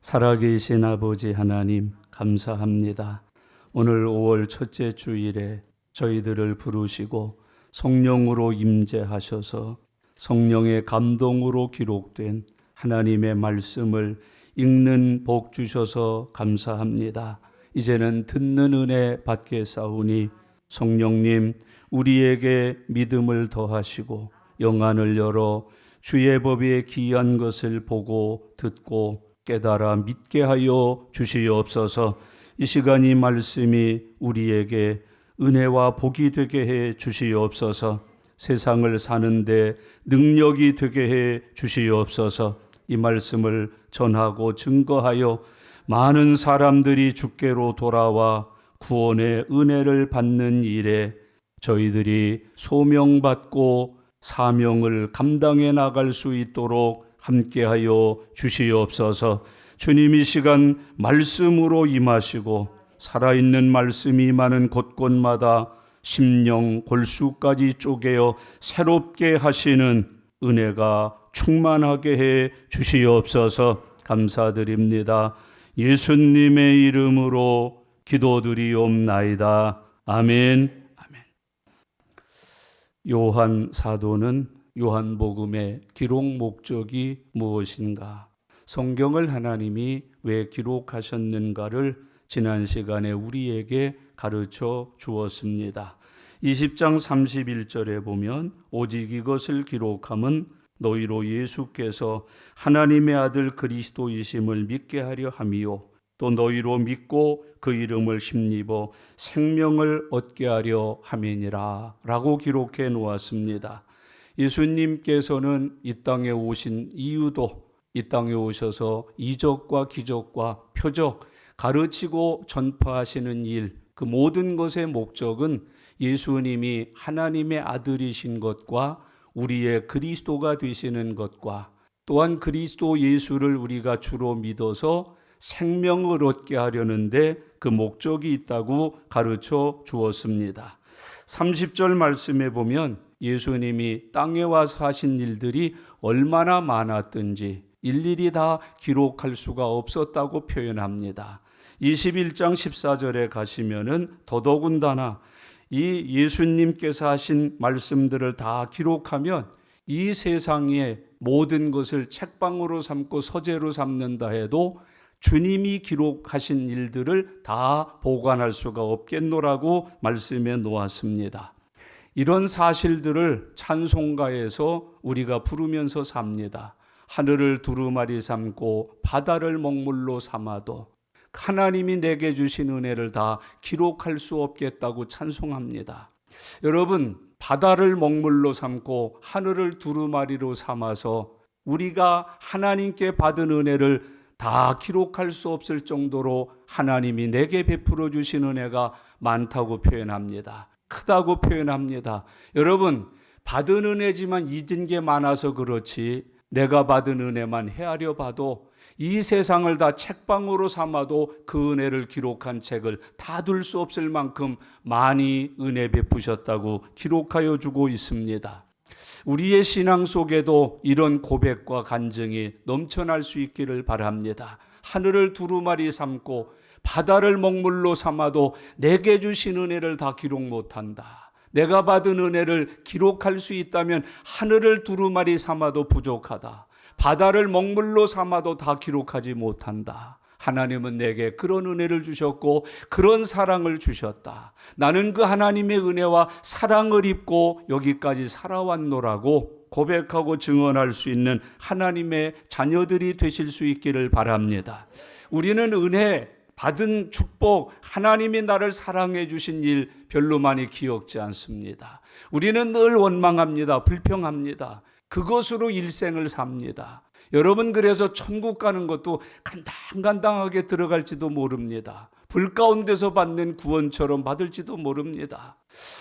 살아계신 아버지 하나님 감사합니다. 오늘 5월 첫째 주일에 저희들을 부르시고 성령으로 임재하셔서 성령의 감동으로 기록된 하나님의 말씀을 읽는 복 주셔서 감사합니다. 이제는 듣는 은혜 받겠사오니 성령님 우리에게 믿음을 더하시고 영안을 열어 주의 법의 귀한 것을 보고 듣고 깨달아 믿게 하여 주시옵소서. 이 시간 이 말씀이 우리에게 은혜와 복이 되게 해 주시옵소서. 세상을 사는데 능력이 되게 해 주시옵소서. 이 말씀을 전하고 증거하여 많은 사람들이 주께로 돌아와 구원의 은혜를 받는 일에 저희들이 소명받고 사명을 감당해 나갈 수 있도록 함께하여 주시옵소서. 주님 이 시간 말씀으로 임하시고 살아있는 말씀이 임하는 곳곳마다 심령 골수까지 쪼개어 새롭게 하시는 은혜가 충만하게 해 주시옵소서. 감사드립니다. 예수님의 이름으로 기도드리옵나이다. 아멘. 요한 사도는 요한복음의 기록 목적이 무엇인가? 성경을 하나님이 왜 기록하셨는가를 지난 시간에 우리에게 가르쳐 주었습니다. 20장 31절에 보면 오직 이것을 기록함은 너희로 예수께서 하나님의 아들 그리스도이심을 믿게 하려 함이요 또 너희로 믿고 그 이름을 힘입어 생명을 얻게 하려 함이니라 라고 기록해 놓았습니다. 예수님께서는 이 땅에 오신 이유도 이 땅에 오셔서 이적과 기적과 표적 가르치고 전파하시는 일, 그 모든 것의 목적은 예수님이 하나님의 아들이신 것과 우리의 그리스도가 되시는 것과 또한 그리스도 예수를 우리가 주로 믿어서 생명을 얻게 하려는데 그 목적이 있다고 가르쳐 주었습니다. 30절 말씀에 보면 예수님이 땅에 와서 하신 일들이 얼마나 많았든지 일일이 다 기록할 수가 없었다고 표현합니다. 21장 14절에 가시면은 더더군다나 이 예수님께서 하신 말씀들을 다 기록하면 이 세상의 모든 것을 책방으로 삼고 서재로 삼는다 해도 주님이 기록하신 일들을 다 보관할 수가 없겠노라고 말씀해 놓았습니다. 이런 사실들을 찬송가에서 우리가 부르면서 삽니다. 하늘을 두루마리 삼고 바다를 먹물로 삼아도 하나님이 내게 주신 은혜를 다 기록할 수 없겠다고 찬송합니다. 여러분, 바다를 먹물로 삼고 하늘을 두루마리로 삼아서 우리가 하나님께 받은 은혜를 다 기록할 수 없을 정도로 하나님이 내게 베풀어 주신 은혜가 많다고 표현합니다. 크다고 표현합니다. 여러분, 받은 은혜지만 잊은 게 많아서 그렇지 내가 받은 은혜만 헤아려 봐도 이 세상을 다 책방으로 삼아도 그 은혜를 기록한 책을 다 둘 수 없을 만큼 많이 은혜 베푸셨다고 기록하여 주고 있습니다. 우리의 신앙 속에도 이런 고백과 간증이 넘쳐날 수 있기를 바랍니다. 하늘을 두루마리 삼고 바다를 먹물로 삼아도 내게 주신 은혜를 다 기록 못한다. 내가 받은 은혜를 기록할 수 있다면 하늘을 두루마리 삼아도 부족하다. 바다를 먹물로 삼아도 다 기록하지 못한다. 하나님은 내게 그런 은혜를 주셨고 그런 사랑을 주셨다. 나는 그 하나님의 은혜와 사랑을 입고 여기까지 살아왔노라고 고백하고 증언할 수 있는 하나님의 자녀들이 되실 수 있기를 바랍니다. 우리는 은혜 받은 축복, 하나님이 나를 사랑해 주신 일 별로 많이 기억지 않습니다. 우리는 늘 원망합니다. 불평합니다. 그것으로 일생을 삽니다. 여러분, 그래서 천국 가는 것도 간당간당하게 들어갈지도 모릅니다. 불 가운데서 받는 구원처럼 받을지도 모릅니다.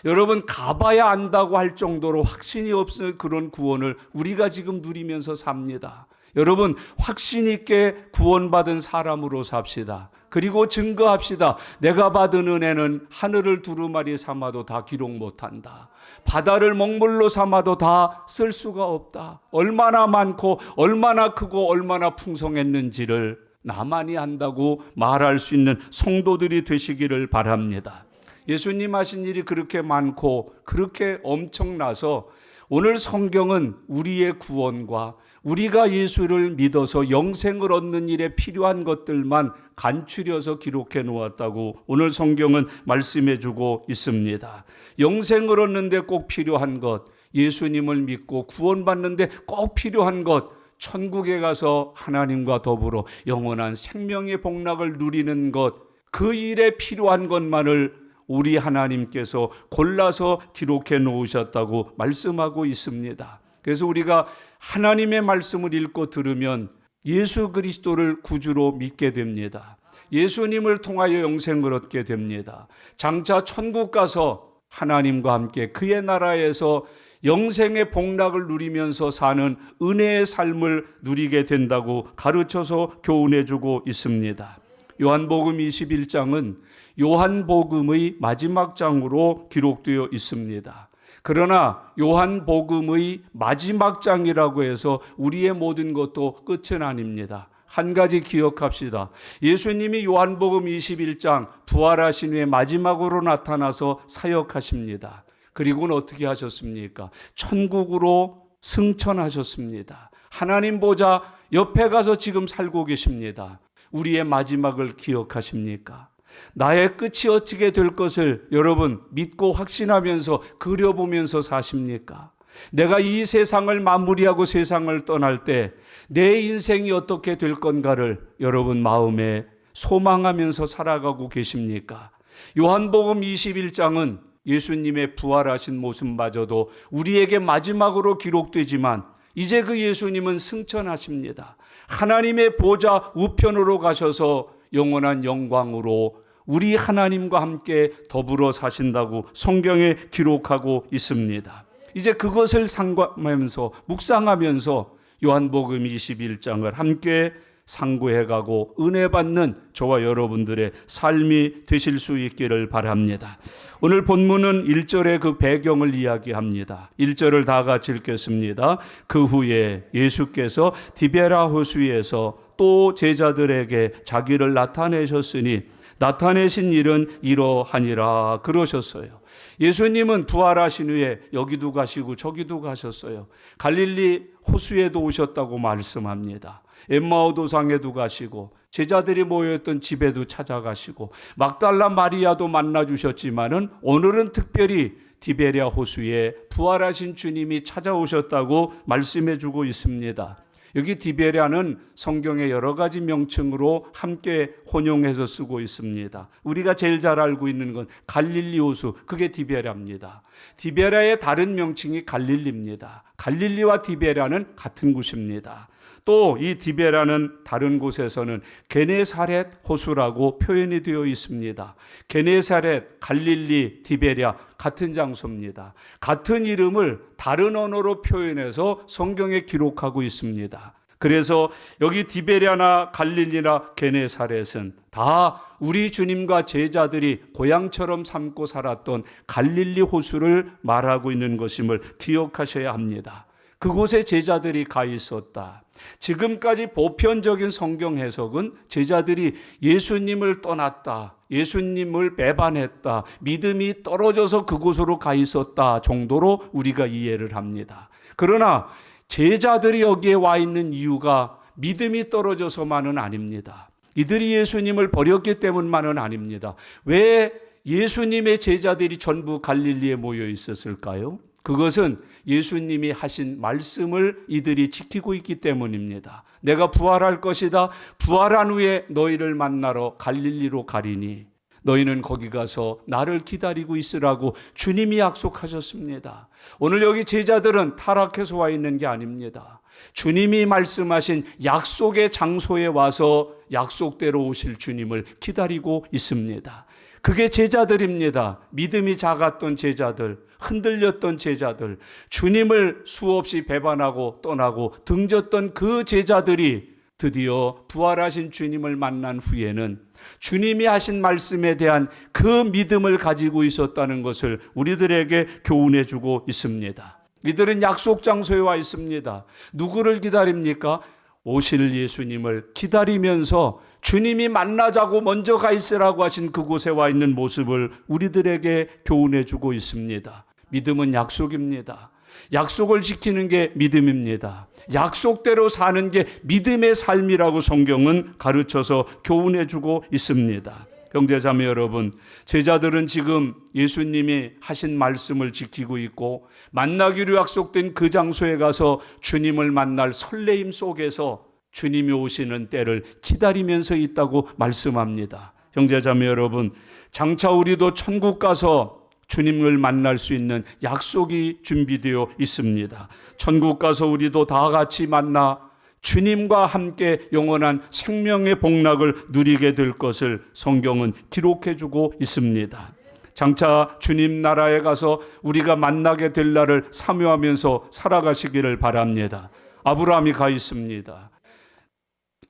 여러분, 가봐야 안다고 할 정도로 확신이 없을 그런 구원을 우리가 지금 누리면서 삽니다. 여러분, 확신 있게 구원받은 사람으로 삽시다. 그리고 증거합시다. 내가 받은 은혜는 하늘을 두루마리 삼아도 다 기록 못한다. 바다를 먹물로 삼아도 다 쓸 수가 없다. 얼마나 많고 얼마나 크고 얼마나 풍성했는지를 나만이 한다고 말할 수 있는 성도들이 되시기를 바랍니다. 예수님 하신 일이 그렇게 많고 그렇게 엄청나서 오늘 성경은 우리의 구원과 우리가 예수를 믿어서 영생을 얻는 일에 필요한 것들만 간추려서 기록해 놓았다고 오늘 성경은 말씀해 주고 있습니다. 영생을 얻는데 꼭 필요한 것, 예수님을 믿고 구원받는데 꼭 필요한 것, 천국에 가서 하나님과 더불어 영원한 생명의 복락을 누리는 것, 그 일에 필요한 것만을 우리 하나님께서 골라서 기록해 놓으셨다고 말씀하고 있습니다. 그래서 우리가 하나님의 말씀을 읽고 들으면 예수 그리스도를 구주로 믿게 됩니다. 예수님을 통하여 영생을 얻게 됩니다. 장차 천국 가서 하나님과 함께 그의 나라에서 영생의 복락을 누리면서 사는 은혜의 삶을 누리게 된다고 가르쳐서 교훈해 주고 있습니다. 요한복음 21장은 요한복음의 마지막 장으로 기록되어 있습니다. 그러나 요한복음의 마지막 장이라고 해서 우리의 모든 것도 끝은 아닙니다. 한 가지 기억합시다. 예수님이 요한복음 21장 부활하신 후에 마지막으로 나타나서 사역하십니다. 그리고는 어떻게 하셨습니까? 천국으로 승천하셨습니다. 하나님 보좌 옆에 가서 지금 살고 계십니다. 우리의 마지막을 기억하십니까? 나의 끝이 어떻게 될 것을 여러분 믿고 확신하면서 그려보면서 사십니까? 내가 이 세상을 마무리하고 세상을 떠날 때 내 인생이 어떻게 될 건가를 여러분 마음에 소망하면서 살아가고 계십니까? 요한복음 21장은 예수님의 부활하신 모습마저도 우리에게 마지막으로 기록되지만 이제 그 예수님은 승천하십니다. 하나님의 보좌 우편으로 가셔서 영원한 영광으로 우리 하나님과 함께 더불어 사신다고 성경에 기록하고 있습니다. 이제 그것을 상고하면서 묵상하면서 요한복음 21장을 함께 상고해가고 은혜 받는 저와 여러분들의 삶이 되실 수 있기를 바랍니다. 오늘 본문은 1절의 그 배경을 이야기합니다. 1절을 다 같이 읽겠습니다. 그 후에 예수께서 디베라 호수에서 또 제자들에게 자기를 나타내셨으니 나타내신 일은 이러하니라 그러셨어요. 예수님은 부활하신 후에 여기도 가시고 저기도 가셨어요. 갈릴리 호수에도 오셨다고 말씀합니다. 엠마오 도상에도 가시고 제자들이 모여있던 집에도 찾아가시고 막달라 마리아도 만나주셨지만은 오늘은 특별히 디베랴 호수에 부활하신 주님이 찾아오셨다고 말씀해주고 있습니다. 여기 디베랴는 성경의 여러 가지 명칭으로 함께 혼용해서 쓰고 있습니다. 우리가 제일 잘 알고 있는 건 갈릴리 호수, 그게 디베랴입니다. 디베랴의 다른 명칭이 갈릴리입니다. 갈릴리와 디베랴는 같은 곳입니다. 또 이 디베라는 다른 곳에서는 게네사렛 호수라고 표현이 되어 있습니다. 게네사렛, 갈릴리, 디베랴 같은 장소입니다. 같은 이름을 다른 언어로 표현해서 성경에 기록하고 있습니다. 그래서 여기 디베랴나 갈릴리나 게네사렛은 다 우리 주님과 제자들이 고향처럼 삼고 살았던 갈릴리 호수를 말하고 있는 것임을 기억하셔야 합니다. 그곳에 제자들이 가 있었다. 지금까지 보편적인 성경 해석은 제자들이 예수님을 떠났다, 예수님을 배반했다, 믿음이 떨어져서 그곳으로 가 있었다 정도로 우리가 이해를 합니다. 그러나 제자들이 여기에 와 있는 이유가 믿음이 떨어져서만은 아닙니다. 이들이 예수님을 버렸기 때문만은 아닙니다. 왜 예수님의 제자들이 전부 갈릴리에 모여 있었을까요? 그것은 예수님이 하신 말씀을 이들이 지키고 있기 때문입니다. 내가 부활할 것이다. 부활한 후에 너희를 만나러 갈릴리로 가리니 너희는 거기 가서 나를 기다리고 있으라고 주님이 약속하셨습니다. 오늘 여기 제자들은 타락해서 와 있는 게 아닙니다. 주님이 말씀하신 약속의 장소에 와서 약속대로 오실 주님을 기다리고 있습니다. 그게 제자들입니다. 믿음이 작았던 제자들, 흔들렸던 제자들, 주님을 수없이 배반하고 떠나고 등졌던 그 제자들이 드디어 부활하신 주님을 만난 후에는 주님이 하신 말씀에 대한 그 믿음을 가지고 있었다는 것을 우리들에게 교훈해 주고 있습니다. 이들은 약속 장소에 와 있습니다. 누구를 기다립니까? 오실 예수님을 기다리면서 주님이 만나자고 먼저 가 있으라고 하신 그곳에 와 있는 모습을 우리들에게 교훈해 주고 있습니다. 믿음은 약속입니다. 약속을 지키는 게 믿음입니다. 약속대로 사는 게 믿음의 삶이라고 성경은 가르쳐서 교훈해 주고 있습니다. 형제자매 여러분, 제자들은 지금 예수님이 하신 말씀을 지키고 있고 만나기로 약속된 그 장소에 가서 주님을 만날 설레임 속에서 주님이 오시는 때를 기다리면서 있다고 말씀합니다. 형제자매 여러분, 장차 우리도 천국 가서 주님을 만날 수 있는 약속이 준비되어 있습니다. 천국 가서 우리도 다 같이 만나 주님과 함께 영원한 생명의 복락을 누리게 될 것을 성경은 기록해 주고 있습니다. 장차 주님 나라에 가서 우리가 만나게 될 날을 사모하면서 살아가시기를 바랍니다. 아브라함이 가 있습니다.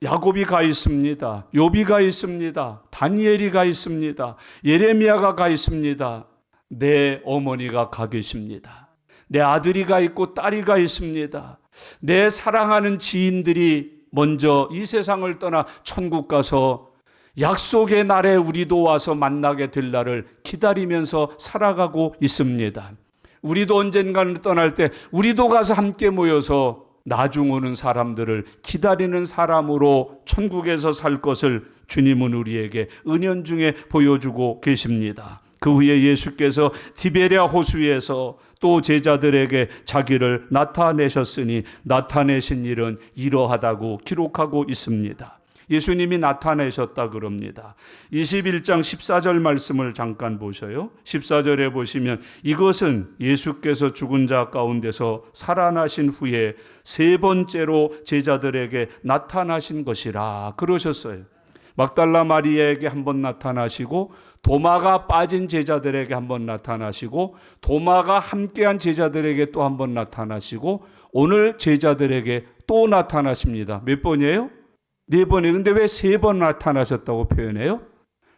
야곱이 가 있습니다. 욥이 가 있습니다. 다니엘이 가 있습니다. 예레미야가 가 있습니다. 내 어머니가 가 계십니다. 내 아들이 가 있고 딸이 가 있습니다. 내 사랑하는 지인들이 먼저 이 세상을 떠나 천국 가서 약속의 날에 우리도 와서 만나게 될 날을 기다리면서 살아가고 있습니다. 우리도 언젠가는 떠날 때 우리도 가서 함께 모여서 나중 오는 사람들을 기다리는 사람으로 천국에서 살 것을 주님은 우리에게 은연중에 보여주고 계십니다. 그 후에 예수께서 디베랴 호수에서 또 제자들에게 자기를 나타내셨으니 나타내신 일은 이러하다고 기록하고 있습니다. 예수님이 나타내셨다 그럽니다. 21장 14절 말씀을 잠깐 보셔요. 14절에 보시면 이것은 예수께서 죽은 자 가운데서 살아나신 후에 세 번째로 제자들에게 나타나신 것이라 그러셨어요. 막달라 마리아에게 한번 나타나시고 도마가 빠진 제자들에게 한번 나타나시고 도마가 함께한 제자들에게 또 한번 나타나시고 오늘 제자들에게 또 나타나십니다. 몇 번이에요? 4번이에요. 근데 왜 3번 나타나셨다고 표현해요?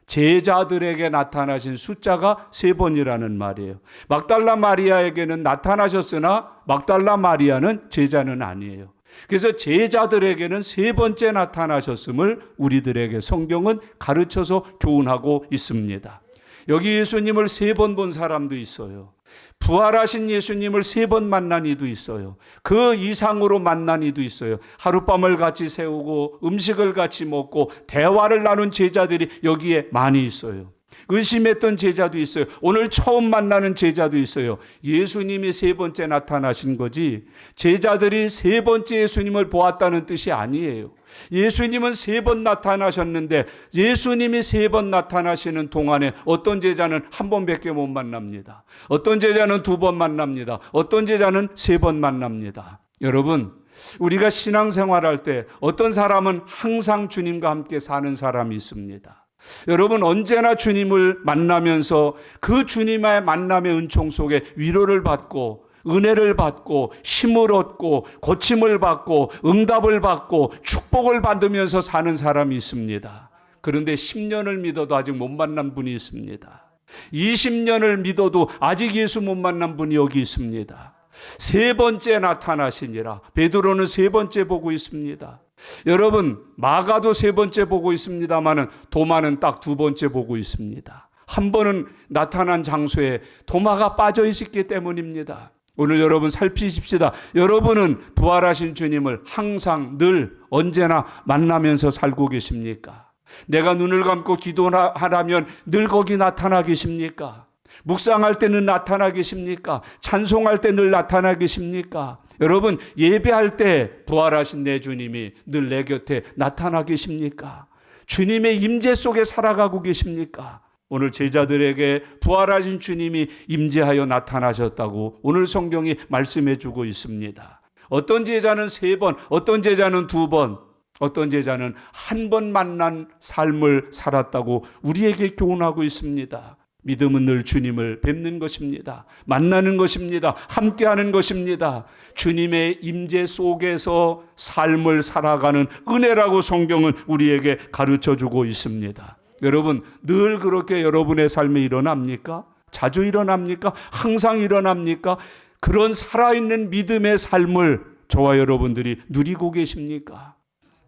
제자들에게 나타나신 숫자가 3번이라는 말이에요. 막달라 마리아에게는 나타나셨으나 막달라 마리아는 제자는 아니에요. 그래서 제자들에게는 3번째 나타나셨음을 우리들에게 성경은 가르쳐서 교훈하고 있습니다. 여기 예수님을 3번 본 사람도 있어요. 부활하신 예수님을 3번 만난 이도 있어요. 그 이상으로 만난 이도 있어요. 하룻밤을 같이 세우고 음식을 같이 먹고 대화를 나눈 제자들이 여기에 많이 있어요. 의심했던 제자도 있어요. 오늘 처음 만나는 제자도 있어요. 예수님이 3번째 나타나신 거지 제자들이 3번째 예수님을 보았다는 뜻이 아니에요. 예수님은 3번 나타나셨는데 예수님이 3번 나타나시는 동안에 어떤 제자는 한 번밖에 못 만납니다. 어떤 제자는 2번 만납니다. 어떤 제자는 3번 만납니다. 여러분, 우리가 신앙생활할 때 어떤 사람은 항상 주님과 함께 사는 사람이 있습니다. 여러분, 언제나 주님을 만나면서 그 주님의 만남의 은총 속에 위로를 받고 은혜를 받고 힘을 얻고 고침을 받고 응답을 받고 축복을 받으면서 사는 사람이 있습니다. 그런데 10년을 믿어도 아직 못 만난 분이 있습니다. 20년을 믿어도 아직 예수 못 만난 분이 여기 있습니다. 3번째 나타나시니라. 베드로는 3번째 보고 있습니다. 여러분, 마가도 3번째 보고 있습니다만은 도마는 딱 2번째 보고 있습니다. 한 번은 나타난 장소에 도마가 빠져 있었기 때문입니다. 오늘 여러분 살피십시다. 여러분은 부활하신 주님을 항상 늘 언제나 만나면서 살고 계십니까? 내가 눈을 감고 기도하라면 늘 거기 나타나 계십니까? 묵상할 때는 나타나 계십니까? 찬송할 때 늘 나타나 계십니까? 여러분, 예배할 때 부활하신 내 주님이 늘 내 곁에 나타나 계십니까? 주님의 임재 속에 살아가고 계십니까? 오늘 제자들에게 부활하신 주님이 임재하여 나타나셨다고 오늘 성경이 말씀해 주고 있습니다. 어떤 제자는 3번, 어떤 제자는 2번, 어떤 제자는 한 번 만난 삶을 살았다고 우리에게 교훈하고 있습니다. 믿음은 늘 주님을 뵙는 것입니다. 만나는 것입니다. 함께하는 것입니다. 주님의 임재 속에서 삶을 살아가는 은혜라고 성경은 우리에게 가르쳐주고 있습니다. 여러분, 늘 그렇게 여러분의 삶에 일어납니까? 자주 일어납니까? 항상 일어납니까? 그런 살아있는 믿음의 삶을 저와 여러분들이 누리고 계십니까?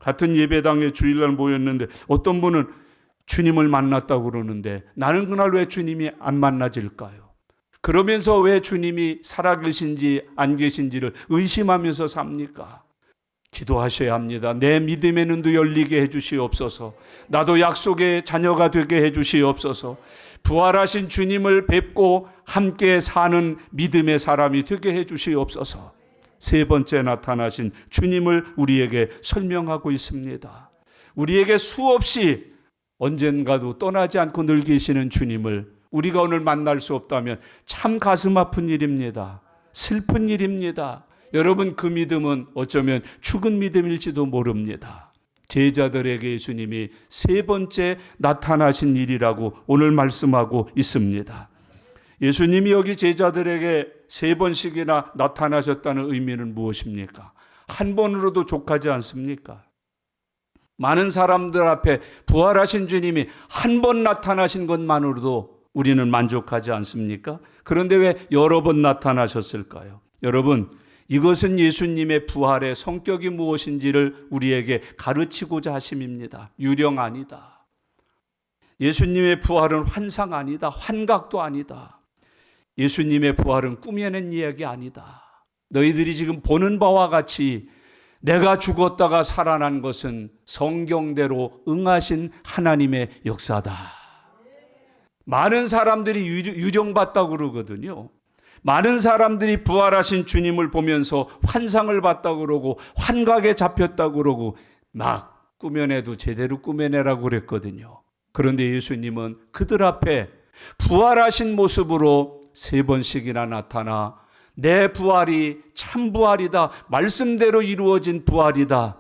같은 예배당에 주일날 모였는데 어떤 분은 주님을 만났다고 그러는데 나는 그날 왜 주님이 안 만나질까요? 그러면서 왜 주님이 살아계신지 안 계신지를 의심하면서 삽니까? 기도하셔야 합니다. 내 믿음의 눈도 열리게 해주시옵소서. 나도 약속의 자녀가 되게 해주시옵소서. 부활하신 주님을 뵙고 함께 사는 믿음의 사람이 되게 해주시옵소서. 세 번째 나타나신 주님을 우리에게 설명하고 있습니다. 우리에게 수없이 언젠가도 떠나지 않고 늘 계시는 주님을 우리가 오늘 만날 수 없다면 참 가슴 아픈 일입니다. 슬픈 일입니다. 여러분, 그 믿음은 어쩌면 죽은 믿음일지도 모릅니다. 제자들에게 예수님이 세 번째 나타나신 일이라고 오늘 말씀하고 있습니다. 예수님이 여기 제자들에게 세 번씩이나 나타나셨다는 의미는 무엇입니까? 한 번으로도 족하지 않습니까? 많은 사람들 앞에 부활하신 주님이 한 번 나타나신 것만으로도 우리는 만족하지 않습니까? 그런데 왜 여러 번 나타나셨을까요? 여러분, 이것은 예수님의 부활의 성격이 무엇인지를 우리에게 가르치고자 하심입니다. 유령 아니다. 예수님의 부활은 환상 아니다. 환각도 아니다. 예수님의 부활은 꾸며낸 이야기 아니다. 너희들이 지금 보는 바와 같이 내가 죽었다가 살아난 것은 성경대로 응하신 하나님의 역사다. 많은 사람들이 유령봤다고 그러거든요. 많은 사람들이 부활하신 주님을 보면서 환상을 봤다고 그러고 환각에 잡혔다고 그러고 막 꾸며내도 제대로 꾸며내라고 그랬거든요. 그런데 예수님은 그들 앞에 부활하신 모습으로 세 번씩이나 나타나 내 부활이 참 부활이다. 말씀대로 이루어진 부활이다.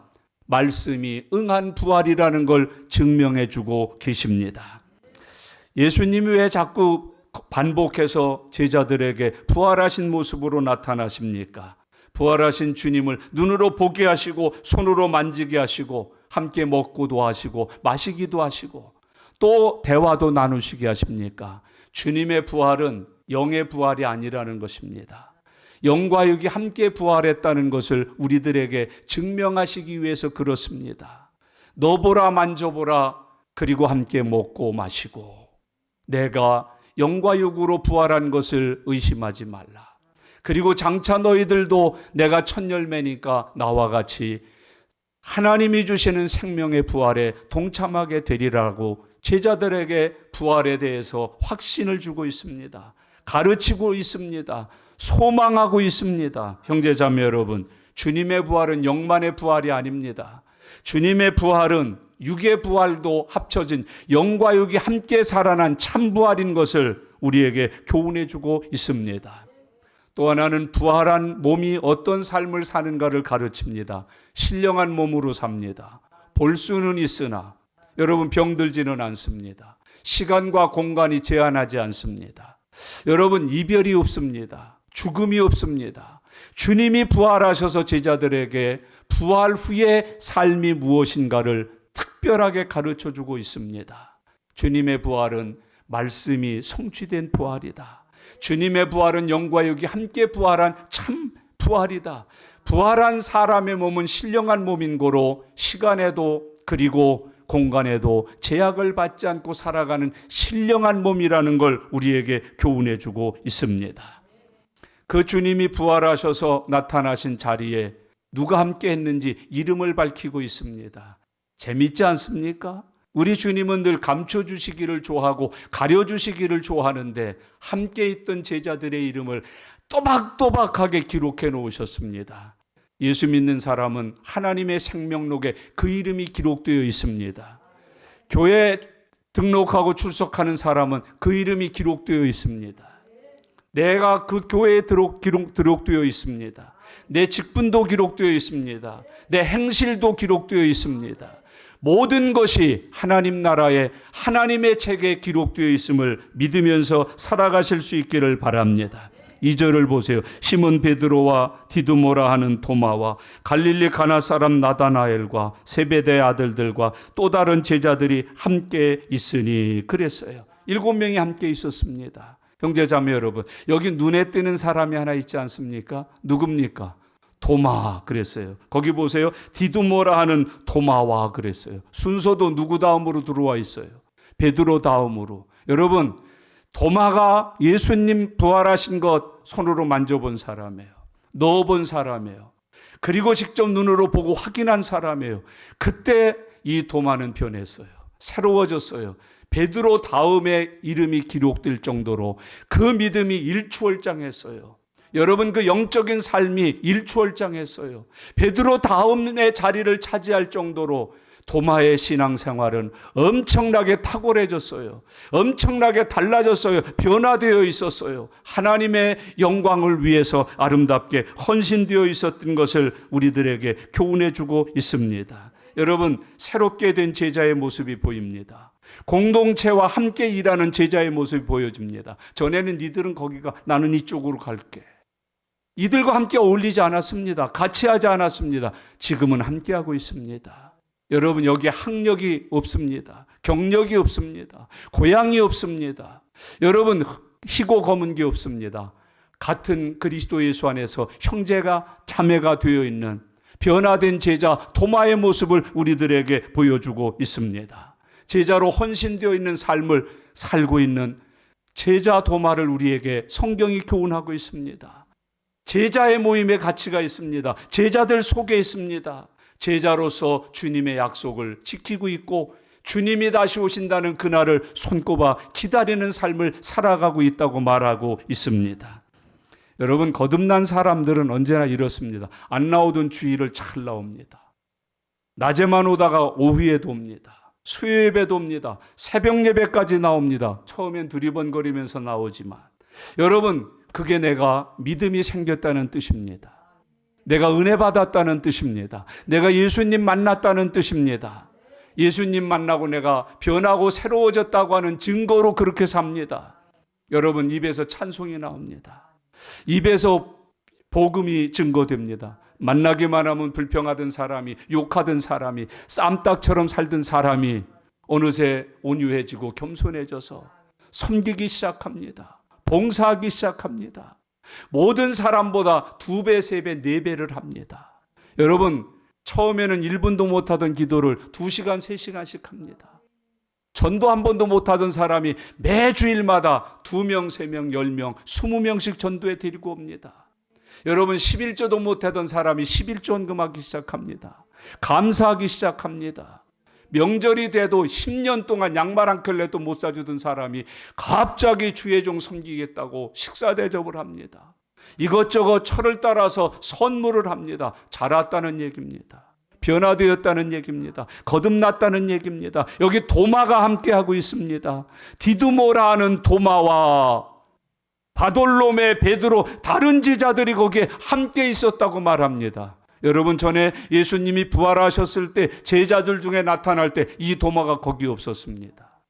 말씀이 응한 부활이라는 걸 증명해 주고 계십니다. 예수님이 왜 자꾸 반복해서 제자들에게 부활하신 모습으로 나타나십니까? 부활하신 주님을 눈으로 보게 하시고 손으로 만지게 하시고 함께 먹고도 하시고 마시기도 하시고 또 대화도 나누시게 하십니까? 주님의 부활은 영의 부활이 아니라는 것입니다. 영과 육이 함께 부활했다는 것을 우리들에게 증명하시기 위해서 그렇습니다. 너보라 만져보라 그리고 함께 먹고 마시고 내가 영과 육으로 부활한 것을 의심하지 말라. 그리고 장차 너희들도 내가 첫 열매니까 나와 같이 하나님이 주시는 생명의 부활에 동참하게 되리라고 제자들에게 부활에 대해서 확신을 주고 있습니다. 가르치고 있습니다. 소망하고 있습니다. 형제자매 여러분, 주님의 부활은 영만의 부활이 아닙니다. 주님의 부활은 육의 부활도 합쳐진 영과 육이 함께 살아난 참 부활인 것을 우리에게 교훈해 주고 있습니다. 또 하나는 부활한 몸이 어떤 삶을 사는가를 가르칩니다. 신령한 몸으로 삽니다. 볼 수는 있으나 여러분 병들지는 않습니다. 시간과 공간이 제한하지 않습니다. 여러분 이별이 없습니다. 죽음이 없습니다. 주님이 부활하셔서 제자들에게 부활 후의 삶이 무엇인가를 특별하게 가르쳐주고 있습니다. 주님의 부활은 말씀이 성취된 부활이다. 주님의 부활은 영과 육이 함께 부활한 참 부활이다. 부활한 사람의 몸은 신령한 몸인 고로 시간에도 그리고 공간에도 제약을 받지 않고 살아가는 신령한 몸이라는 걸 우리에게 교훈해 주고 있습니다. 그 주님이 부활하셔서 나타나신 자리에 누가 함께 했는지 이름을 밝히고 있습니다. 재밌지 않습니까? 우리 주님은 늘 감춰주시기를 좋아하고 가려주시기를 좋아하는데 함께 있던 제자들의 이름을 또박또박하게 기록해 놓으셨습니다. 예수 믿는 사람은 하나님의 생명록에 그 이름이 기록되어 있습니다. 교회 등록하고 출석하는 사람은 그 이름이 기록되어 있습니다. 내가 그 교회에 기록되어 있습니다. 내 직분도 기록되어 있습니다. 내 행실도 기록되어 있습니다. 모든 것이 하나님 나라의 하나님의 책에 기록되어 있음을 믿으면서 살아가실 수 있기를 바랍니다. 2절을 보세요. 시몬 베드로와 디두모라 하는 토마와 갈릴리 가나 사람 나다나엘과 세베대 아들들과 또 다른 제자들이 함께 있으니 그랬어요. 7명이 함께 있었습니다. 형제자매 여러분, 여기 눈에 띄는 사람이 하나 있지 않습니까? 누굽니까? 도마 그랬어요. 거기 보세요. 디두모라 하는 도마와 그랬어요. 순서도 누구 다음으로 들어와 있어요? 베드로 다음으로. 여러분, 도마가 예수님 부활하신 것 손으로 만져본 사람이에요. 넣어본 사람이에요. 그리고 직접 눈으로 보고 확인한 사람이에요. 그때 이 도마는 변했어요. 새로워졌어요. 베드로 다음에 이름이 기록될 정도로 그 믿음이 일추월장했어요. 여러분, 그 영적인 삶이 일추월장했어요. 베드로 다음의 자리를 차지할 정도로 도마의 신앙생활은 엄청나게 탁월해졌어요. 엄청나게 달라졌어요. 변화되어 있었어요. 하나님의 영광을 위해서 아름답게 헌신되어 있었던 것을 우리들에게 교훈해 주고 있습니다. 여러분, 새롭게 된 제자의 모습이 보입니다. 공동체와 함께 일하는 제자의 모습이 보여집니다. 전에는 니들은 거기가, 나는 이쪽으로 갈게. 이들과 함께 어울리지 않았습니다. 같이 하지 않았습니다. 지금은 함께하고 있습니다. 여러분, 여기에 학력이 없습니다. 경력이 없습니다. 고향이 없습니다. 여러분, 희고 검은 게 없습니다. 같은 그리스도 예수 안에서 형제가 자매가 되어 있는 변화된 제자 도마의 모습을 우리들에게 보여주고 있습니다. 제자로 헌신되어 있는 삶을 살고 있는 제자 도마를 우리에게 성경이 교훈하고 있습니다. 제자의 모임의 가치가 있습니다. 제자들 속에 있습니다. 제자로서 주님의 약속을 지키고 있고 주님이 다시 오신다는 그날을 손꼽아 기다리는 삶을 살아가고 있다고 말하고 있습니다. 여러분, 거듭난 사람들은 언제나 이렇습니다. 안 나오던 주일을 잘 나옵니다. 낮에만 오다가 오후에도 옵니다. 수요예배도 옵니다. 새벽 예배까지 나옵니다. 처음엔 두리번거리면서 나오지만 여러분, 그게 내가 믿음이 생겼다는 뜻입니다. 내가 은혜 받았다는 뜻입니다. 내가 예수님 만났다는 뜻입니다. 예수님 만나고 내가 변하고 새로워졌다고 하는 증거로 그렇게 삽니다. 여러분, 입에서 찬송이 나옵니다. 입에서 복음이 증거됩니다. 만나기만 하면 불평하던 사람이, 욕하던 사람이, 쌈딱처럼 살던 사람이 어느새 온유해지고 겸손해져서 섬기기 시작합니다. 봉사하기 시작합니다. 모든 사람보다 2배, 3배, 4배를 합니다. 여러분, 처음에는 1분도 못하던 기도를 2시간, 3시간씩 합니다. 전도 한 번도 못하던 사람이 매주일마다 2명, 3명, 10명, 20명씩 전도에 데리고 옵니다. 여러분, 11조도 못하던 사람이 11조 헌금하기 시작합니다. 감사하기 시작합니다. 명절이 돼도 10년 동안 양말 한 켤레도 못 사주던 사람이 갑자기 주의 종 섬기겠다고 식사 대접을 합니다. 이것저것 철을 따라서 선물을 합니다. 자랐다는 얘기입니다. 변화되었다는 얘기입니다. 거듭났다는 얘기입니다. 여기 도마가 함께하고 있습니다. 디두모라 하는 도마와 바돌롬의 베드로, 다른 제자들이 거기에 함께 있었다고 말합니다. 여러분, 전에 예수님이 부활하셨을 때 제자들 중에 나타날 때 이 도마가 거기 없었습니다.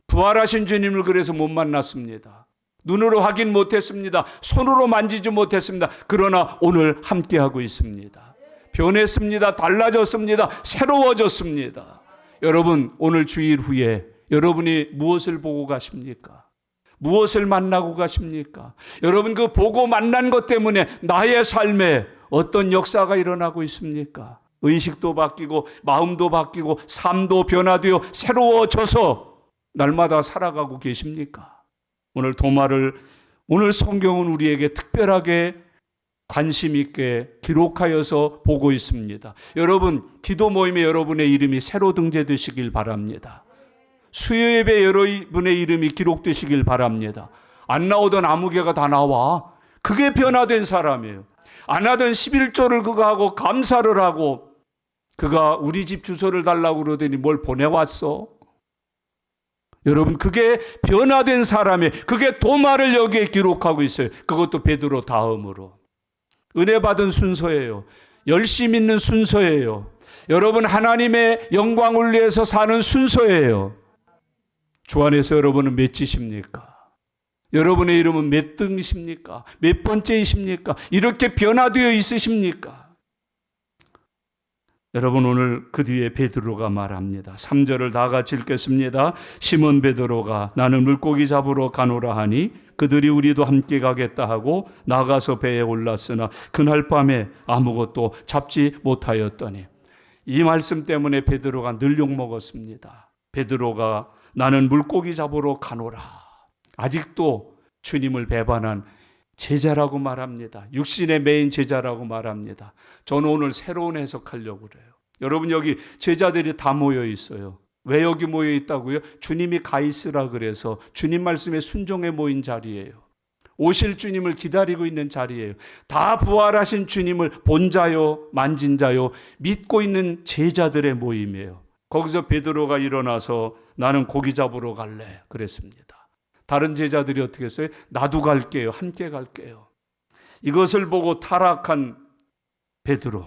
부활하신 주님을 그래서 못 만났습니다. 눈으로 확인 못했습니다. 손으로 만지지 못했습니다. 그러나 오늘 함께하고 있습니다. 변했습니다. 달라졌습니다. 새로워졌습니다. 여러분, 오늘 주일 후에 여러분이 무엇을 보고 가십니까? 무엇을 만나고 가십니까? 여러분, 그 보고 만난 것 때문에 나의 삶에 어떤 역사가 일어나고 있습니까? 의식도 바뀌고 마음도 바뀌고 삶도 변화되어 새로워져서 날마다 살아가고 계십니까? 오늘 도마를, 오늘 성경은 우리에게 특별하게 관심 있게 기록하여서 보고 있습니다. 여러분, 기도 모임에 여러분의 이름이 새로 등재되시길 바랍니다. 수요예배 여러분의 이름이 기록되시길 바랍니다. 안 나오던 아무개가 다 나와. 그게 변화된 사람이에요. 안 하던 11조를 그가 하고 감사를 하고, 그가 우리 집 주소를 달라고 그러더니 뭘 보내왔어? 여러분, 그게 변화된 사람이에요. 그게 도마를 여기에 기록하고 있어요. 그것도 베드로 다음으로. 은혜 받은 순서예요. 열심 있는 순서예요. 여러분, 하나님의 영광을 위해서 사는 순서예요. 주 안에서 여러분은 몇 지십니까? 여러분의 이름은 몇 등이십니까? 몇 번째이십니까? 이렇게 변화되어 있으십니까? 여러분, 오늘 그 뒤에 베드로가 말합니다. 3절을 다 같이 읽겠습니다. 시몬 베드로가 나는 물고기 잡으러 가노라 하니 그들이 우리도 함께 가겠다 하고 나가서 배에 올랐으나 그날 밤에 아무것도 잡지 못하였더니. 이 말씀 때문에 베드로가 늘 욕먹었습니다. 베드로가 나는 물고기 잡으러 가노라. 아직도 주님을 배반한 제자라고 말합니다. 육신의 매인 제자라고 말합니다. 저는 오늘 새로운 해석하려고 그래요. 여러분, 여기 제자들이 다 모여 있어요. 왜 여기 모여 있다고요? 주님이 가 있으라 그래서 주님 말씀에 순종해 모인 자리예요. 오실 주님을 기다리고 있는 자리예요. 다 부활하신 주님을 본 자요, 만진 자요, 믿고 있는 제자들의 모임이에요. 거기서 베드로가 일어나서 나는 고기 잡으러 갈래 그랬습니다. 다른 제자들이 어떻게 했어요? 나도 갈게요. 함께 갈게요. 이것을 보고 타락한 베드로,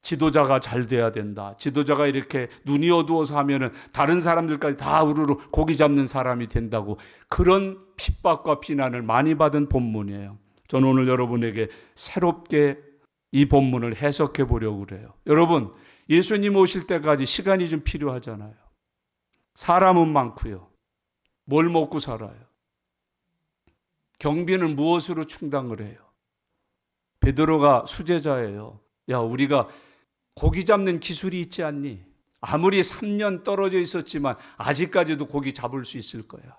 지도자가 잘 돼야 된다. 지도자가 이렇게 눈이 어두워서 하면은 다른 사람들까지 다 우르르 고기 잡는 사람이 된다고, 그런 핍박과 비난을 많이 받은 본문이에요. 저는 오늘 여러분에게 새롭게 이 본문을 해석해 보려고 그래요. 여러분, 예수님 오실 때까지 시간이 좀 필요하잖아요. 사람은 많고요. 뭘 먹고 살아요? 경비는 무엇으로 충당을 해요? 베드로가 수제자예요. 야, 우리가 고기 잡는 기술이 있지 않니? 아무리 3년 떨어져 있었지만 아직까지도 고기 잡을 수 있을 거야.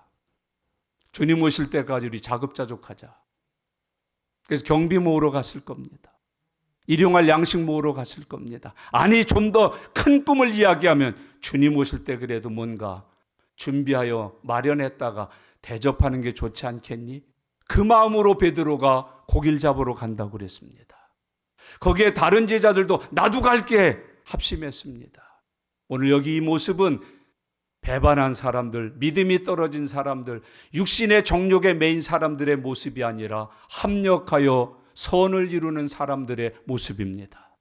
주님 오실 때까지 우리 자급자족하자. 그래서 경비 모으러 갔을 겁니다. 일용할 양식 모으러 갔을 겁니다. 아니, 좀 더 큰 꿈을 이야기하면 주님 오실 때 그래도 뭔가 준비하여 마련했다가 대접하는 게 좋지 않겠니? 그 마음으로 베드로가 고기를 잡으러 간다고 그랬습니다. 거기에 다른 제자들도 나도 갈게 합심했습니다. 오늘 여기 이 모습은 배반한 사람들, 믿음이 떨어진 사람들, 육신의 정욕에 매인 사람들의 모습이 아니라 합력하여 선을 이루는 사람들의 모습입니다.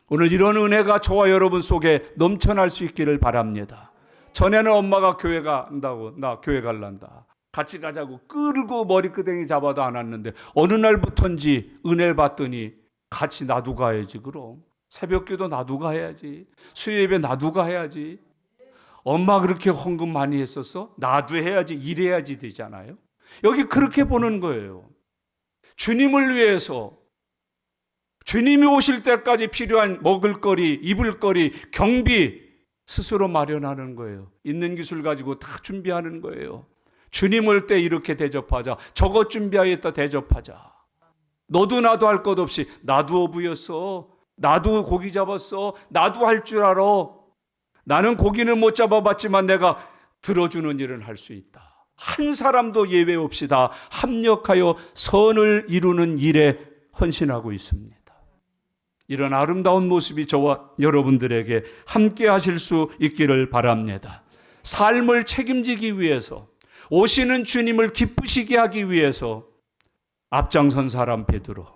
오늘 이런 은혜가 저와 여러분 속에 넘쳐날 수 있기를 바랍니다. 전에는 엄마가 교회 간다고, 나 교회 갈란다, 같이 가자고 끌고 머리끄댕이 잡아도 안 왔는데 어느 날부터인지 은혜를 받더니 같이 나도 가야지. 그럼 새벽기도 나도 가야지. 수요예배 나도 가야지. 엄마 그렇게 헌금 많이 했었어? 나도 해야지. 일해야지 되잖아요. 여기 그렇게 보는 거예요. 주님을 위해서, 주님이 오실 때까지 필요한 먹을거리, 입을거리, 경비 스스로 마련하는 거예요. 있는 기술 가지고 다 준비하는 거예요. 주님 올 때 이렇게 대접하자. 저것 준비하였다 대접하자. 너도 나도 할 것 없이 나도 어부였어. 나도 고기 잡았어. 나도 할 줄 알아. 나는 고기는 못 잡아봤지만 내가 들어주는 일은 할 수 있다. 한 사람도 예외 없이 다 합력하여 선을 이루는 일에 헌신하고 있습니다. 이런 아름다운 모습이 저와 여러분들에게 함께 하실 수 있기를 바랍니다. 삶을 책임지기 위해서, 오시는 주님을 기쁘시게 하기 위해서 앞장선 사람 베드로,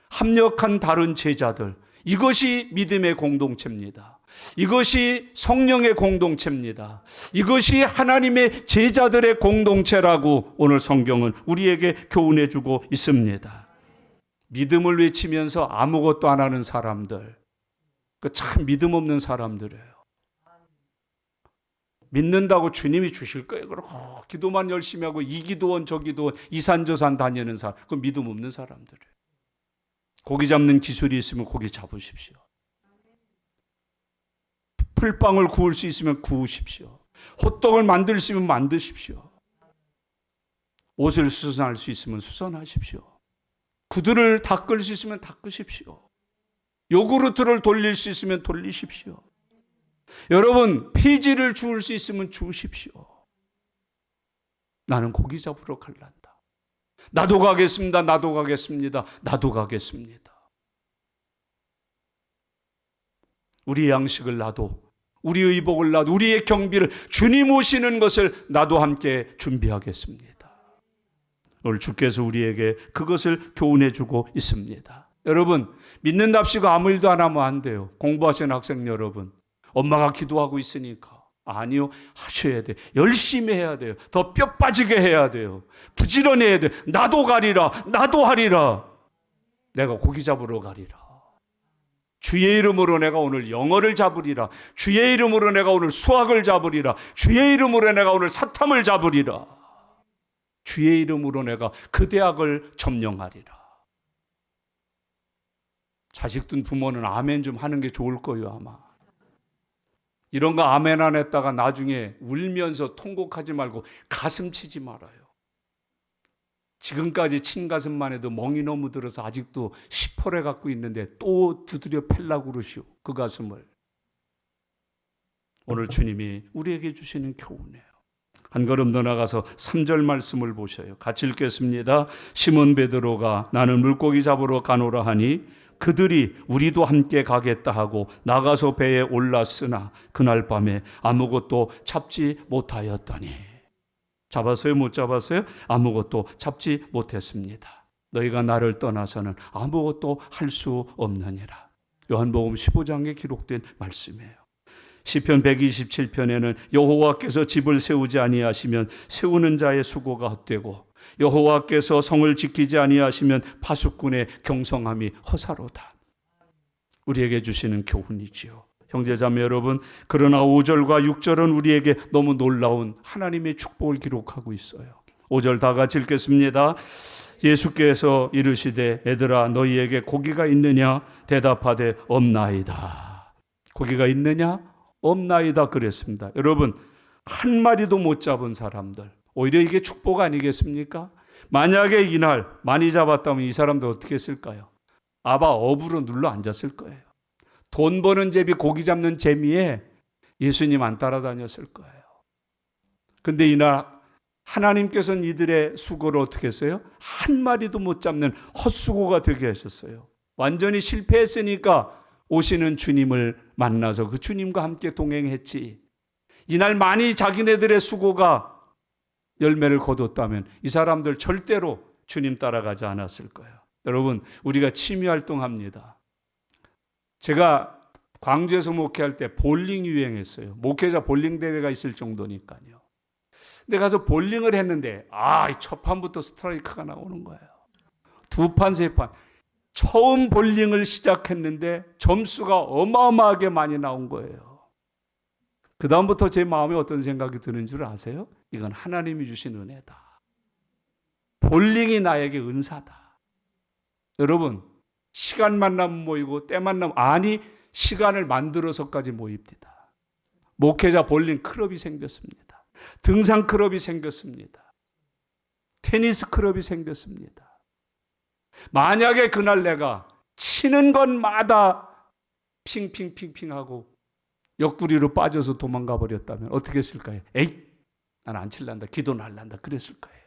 합력한 다른 제자들, 이것이 믿음의 공동체입니다. 이것이 성령의 공동체입니다. 이것이 하나님의 제자들의 공동체라고 오늘 성경은 우리에게 교훈해 주고 있습니다. 믿음을 외치면서 아무것도 안 하는 사람들, 그 참 믿음 없는 사람들이에요. 믿는다고 주님이 주실 거예요. 그리고 기도만 열심히 하고 이 기도원 저 기도원 이산저산 다니는 사람, 그 믿음 없는 사람들이에요. 고기 잡는 기술이 있으면 고기 잡으십시오. 풀빵을 구울 수 있으면 구우십시오. 호떡을 만들 수 있으면 만드십시오. 옷을 수선할 수 있으면 수선하십시오. 구두를 닦을 수 있으면 닦으십시오. 요구르트를 돌릴 수 있으면 돌리십시오. 여러분, 폐지를 주울 수 있으면 주우십시오. 나는 고기 잡으러 갈란다. 나도 가겠습니다. 나도 가겠습니다. 나도 가겠습니다. 우리의 양식을 나도, 우리의 의복을 나도, 우리의 경비를, 주님 오시는 것을 나도 함께 준비하겠습니다. 오늘 주께서 우리에게 그것을 교훈해 주고 있습니다. 여러분, 믿는답시고 아무 일도 안 하면 안 돼요. 공부하시는 학생 여러분, 엄마가 기도하고 있으니까. 아니요, 하셔야 돼요. 열심히 해야 돼요. 더 뼈 빠지게 해야 돼요. 부지런해야 돼요. 나도 가리라, 나도 하리라. 내가 고기 잡으러 가리라. 주의 이름으로 내가 오늘 영어를 잡으리라. 주의 이름으로 내가 오늘 수학을 잡으리라. 주의 이름으로 내가 오늘 사탐을 잡으리라. 주의 이름으로 내가 그 대학을 점령하리라. 자식 둔 부모는 아멘 좀 하는 게 좋을 거예요, 아마. 이런 거 아멘 안 했다가 나중에 울면서 통곡하지 말고 가슴 치지 말아요. 지금까지 친 가슴만 해도 멍이 너무 들어서 아직도 시퍼래 갖고 있는데 또 두드려 팰라고 그러시오, 그 가슴을. 오늘 주님이 우리에게 주시는 교훈이에요. 한 걸음 더 나가서 3절 말씀을 보셔요. 같이 읽겠습니다. 시몬 베드로가 나는 물고기 잡으러 가노라 하니 그들이 우리도 함께 가겠다 하고 나가서 배에 올랐으나 그날 밤에 아무것도 잡지 못하였더니. 잡았어요? 못 잡았어요? 아무것도 잡지 못했습니다. 너희가 나를 떠나서는 아무것도 할 수 없느니라. 요한복음 15장에 기록된 말씀이에요. 시편 127편에는 여호와께서 집을 세우지 아니하시면 세우는 자의 수고가 헛되고 여호와께서 성을 지키지 아니하시면 파수꾼의 경성함이 허사로다. 우리에게 주시는 교훈이지요. 형제자매 여러분, 그러나 5절과 6절은 우리에게 너무 놀라운 하나님의 축복을 기록하고 있어요. 5절 다 같이 읽겠습니다. 예수께서 이르시되 애들아 너희에게 고기가 있느냐 대답하되 없나이다. 고기가 있느냐 없나이다 그랬습니다. 여러분, 한 마리도 못 잡은 사람들, 오히려 이게 축복 아니겠습니까? 만약에 이날 많이 잡았다면 이 사람들 어떻게 했을까요? 아바 업으로 눌러 앉았을 거예요. 돈 버는 재미, 고기 잡는 재미에 예수님 안 따라다녔을 거예요. 근데 이날 하나님께서는 이들의 수고를 어떻게 했어요? 한 마리도 못 잡는 헛수고가 되게 하셨어요. 완전히 실패했으니까 오시는 주님을 만나서 그 주님과 함께 동행했지. 이날 많이 자기네들의 수고가 열매를 거뒀다면 이 사람들 절대로 주님 따라가지 않았을 거예요. 여러분, 우리가 취미활동합니다. 제가 광주에서 목회할 때 볼링 유행했어요. 목회자 볼링 대회가 있을 정도니까요. 근데 가서 볼링을 했는데 첫 판부터 스트라이크가 나오는 거예요. 두 판, 세 판. 처음 볼링을 시작했는데 점수가 어마어마하게 많이 나온 거예요. 그 다음부터 제 마음에 어떤 생각이 드는 줄 아세요? 이건 하나님이 주신 은혜다. 볼링이 나에게 은사다. 여러분, 시간만 나면 모이고 때만 나면 시간을 만들어서까지 모입니다. 목회자 볼링 클럽이 생겼습니다. 등산 클럽이 생겼습니다. 테니스 클럽이 생겼습니다. 만약에 그날 내가 치는 것마다 핑핑핑핑하고 옆구리로 빠져서 도망가 버렸다면 어떻게 했을까요? 에이, 난 안 칠란다. 기도는 할란다. 그랬을 거예요.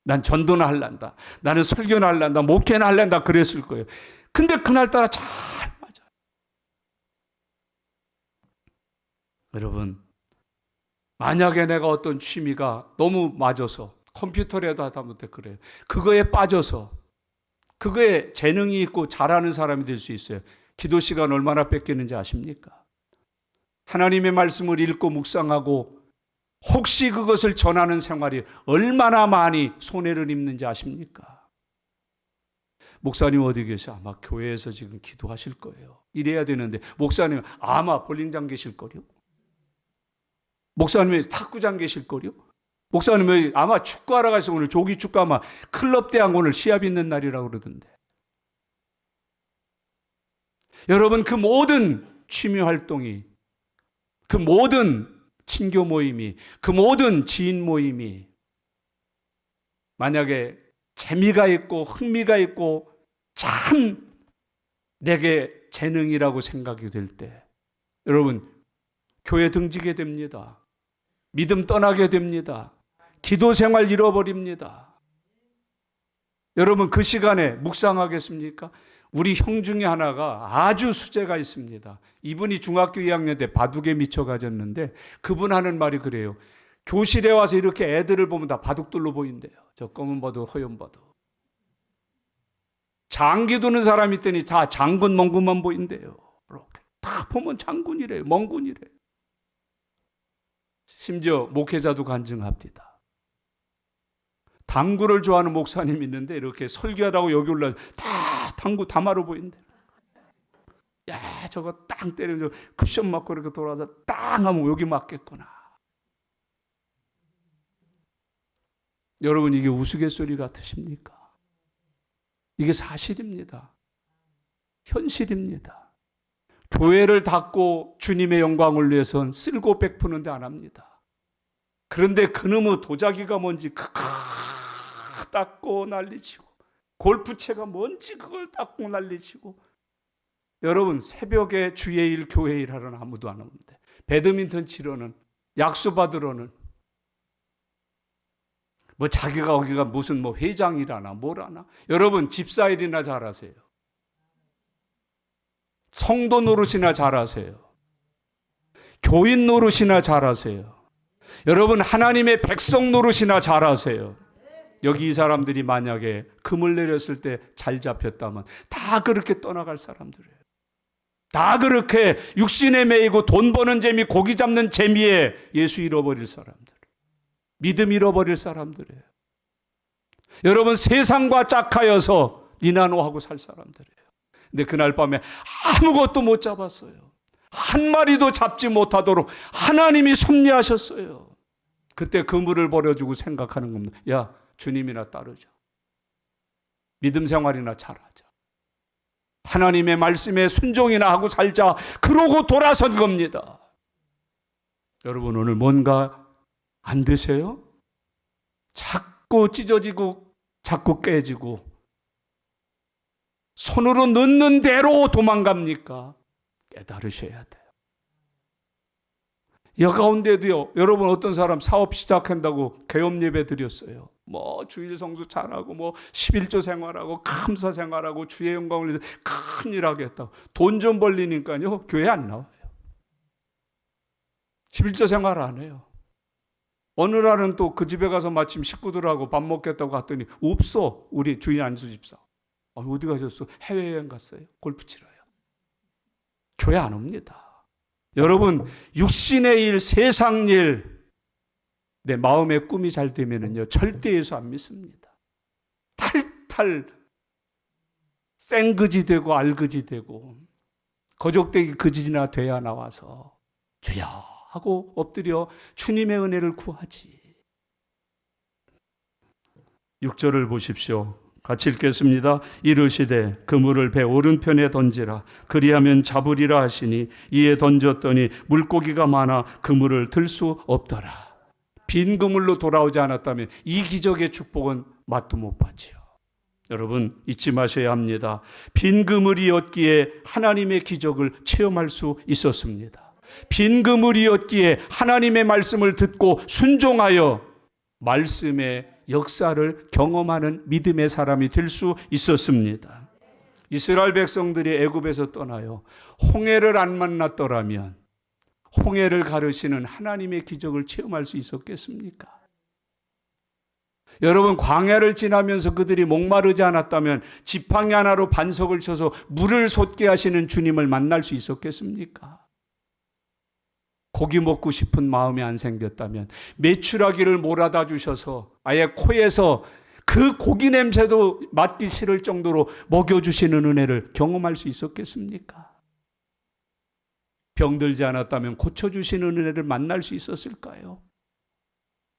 난 전도는 할란다. 나는 설교는 할란다. 목회는 할란다. 그랬을 거예요. 근데 그날따라 잘 맞아요. 여러분, 만약에 내가 어떤 취미가 너무 맞아서 컴퓨터라도 하다못해 그래요. 그거에 빠져서 그거에 재능이 있고 잘하는 사람이 될 수 있어요. 기도 시간 얼마나 뺏기는지 아십니까? 하나님의 말씀을 읽고 묵상하고 혹시 그것을 전하는 생활이 얼마나 많이 손해를 입는지 아십니까? 목사님 어디 계셔? 아마 교회에서 지금 기도하실 거예요. 이래야 되는데 목사님 아마 볼링장 계실 거요? 목사님이 탁구장 계실 거요? 목사님이 아마 축구하러 가서 오늘 조기 축구 아마 클럽 대학 오늘 시합 있는 날이라고 그러던데. 여러분, 그 모든 취미 활동이, 그 모든 친교 모임이, 그 모든 지인 모임이 만약에 재미가 있고 흥미가 있고 참 내게 재능이라고 생각이 될 때 여러분 교회 등지게 됩니다. 믿음 떠나게 됩니다. 기도 생활 잃어버립니다. 여러분 그 시간에 묵상하겠습니까? 우리 형 중에 하나가 아주 수재가 있습니다. 이분이 중학교 2학년 때 바둑에 미쳐 가졌는데 그분 하는 말이 그래요. 교실에 와서 이렇게 애들을 보면 다 바둑돌로 보인대요. 저 검은 바둑, 허연 바둑. 장기 두는 사람이 있더니 다 장군, 멍군만 보인대요. 이렇게 다 보면 장군이래요. 멍군이래요. 심지어 목회자도 간증합니다. 당구를 좋아하는 목사님이 있는데 이렇게 설교하다고 여기 올라서 다 당구 다마로 보인대요. 야, 저거 땅 때리면 쿠션 맞고 이렇게 돌아서 땅 하면 여기 맞겠구나. 여러분, 이게 우스갯소리 같으십니까? 이게 사실입니다. 현실입니다. 교회를 닫고 주님의 영광을 위해서는 쓸고 베푸는데 안 합니다. 그런데 그놈의 도자기가 뭔지 닦고 난리치고, 골프채가 뭔지 그걸 닦고 난리치고. 여러분, 새벽에 주의 일, 교회 일 하러는 아무도 안 오는데, 배드민턴 치러는, 약수 받으러는, 뭐 자기가 거기가 무슨 뭐 회장이라나 뭐라나. 여러분, 집사일이나 잘하세요. 성도 노릇이나 잘하세요. 교인 노릇이나 잘하세요. 여러분, 하나님의 백성 노릇이나 잘하세요. 여기 이 사람들이 만약에 금을 내렸을 때 잘 잡혔다면 다 그렇게 떠나갈 사람들이에요. 다 그렇게 육신에 매이고 돈 버는 재미, 고기 잡는 재미에 예수 잃어버릴 사람들, 믿음 잃어버릴 사람들이에요. 여러분, 세상과 짝하여서 니나노하고 살 사람들이에요. 근데 그날 밤에 아무것도 못 잡았어요. 한 마리도 잡지 못하도록 하나님이 섭리하셨어요. 그때 그물을 버려주고 생각하는 겁니다. 야, 주님이나 따르자. 믿음 생활이나 잘하자. 하나님의 말씀에 순종이나 하고 살자. 그러고 돌아선 겁니다. 여러분, 오늘 뭔가 안 되세요? 자꾸 찢어지고 자꾸 깨지고 손으로 넣는 대로 도망갑니까? 깨달으셔야 돼요. 여가운데도요, 여러분, 어떤 사람 사업 시작한다고 개업 예배 드렸어요. 뭐 주일 성수 잘하고 뭐 11조 생활하고 감사 생활하고 주의 영광을 위해서 큰일 하겠다고 돈 좀 벌리니까요 교회 안 나와요. 11조 생활 안 해요. 어느 날은 또 그 집에 가서 마침 식구들하고 밥 먹겠다고 갔더니 없어. 우리 주인 안수 집사. 어디 가셨어? 해외여행 갔어요. 골프 치러요. 교회 안 옵니다. 여러분, 육신의 일, 세상 일, 내 마음의 꿈이 잘 되면은요 절대 예수 안 믿습니다. 탈탈 생그지 되고 알그지 되고 거적대기 그지나 돼야 나와서 주여 하고 엎드려 주님의 은혜를 구하지. 6절을 보십시오. 같이 읽겠습니다. 이르시되 그물을 배 오른편에 던지라. 그리하면 잡으리라 하시니 이에 던졌더니 물고기가 많아 그물을 들 수 없더라. 빈 그물로 돌아오지 않았다면 이 기적의 축복은 맛도 못 봤지요. 여러분, 잊지 마셔야 합니다. 빈 그물이었기에 하나님의 기적을 체험할 수 있었습니다. 빈 그물이었기에 하나님의 말씀을 듣고 순종하여 말씀의 역사를 경험하는 믿음의 사람이 될 수 있었습니다. 이스라엘 백성들이 애굽에서 떠나요. 홍해를 안 만났더라면 홍해를 가르시는 하나님의 기적을 체험할 수 있었겠습니까? 여러분, 광야를 지나면서 그들이 목마르지 않았다면 지팡이 하나로 반석을 쳐서 물을 솟게 하시는 주님을 만날 수 있었겠습니까? 고기 먹고 싶은 마음이 안 생겼다면 메추라기를 몰아다 주셔서 아예 코에서 그 고기 냄새도 맡기 싫을 정도로 먹여주시는 은혜를 경험할 수 있었겠습니까? 병들지 않았다면 고쳐주시는 은혜를 만날 수 있었을까요?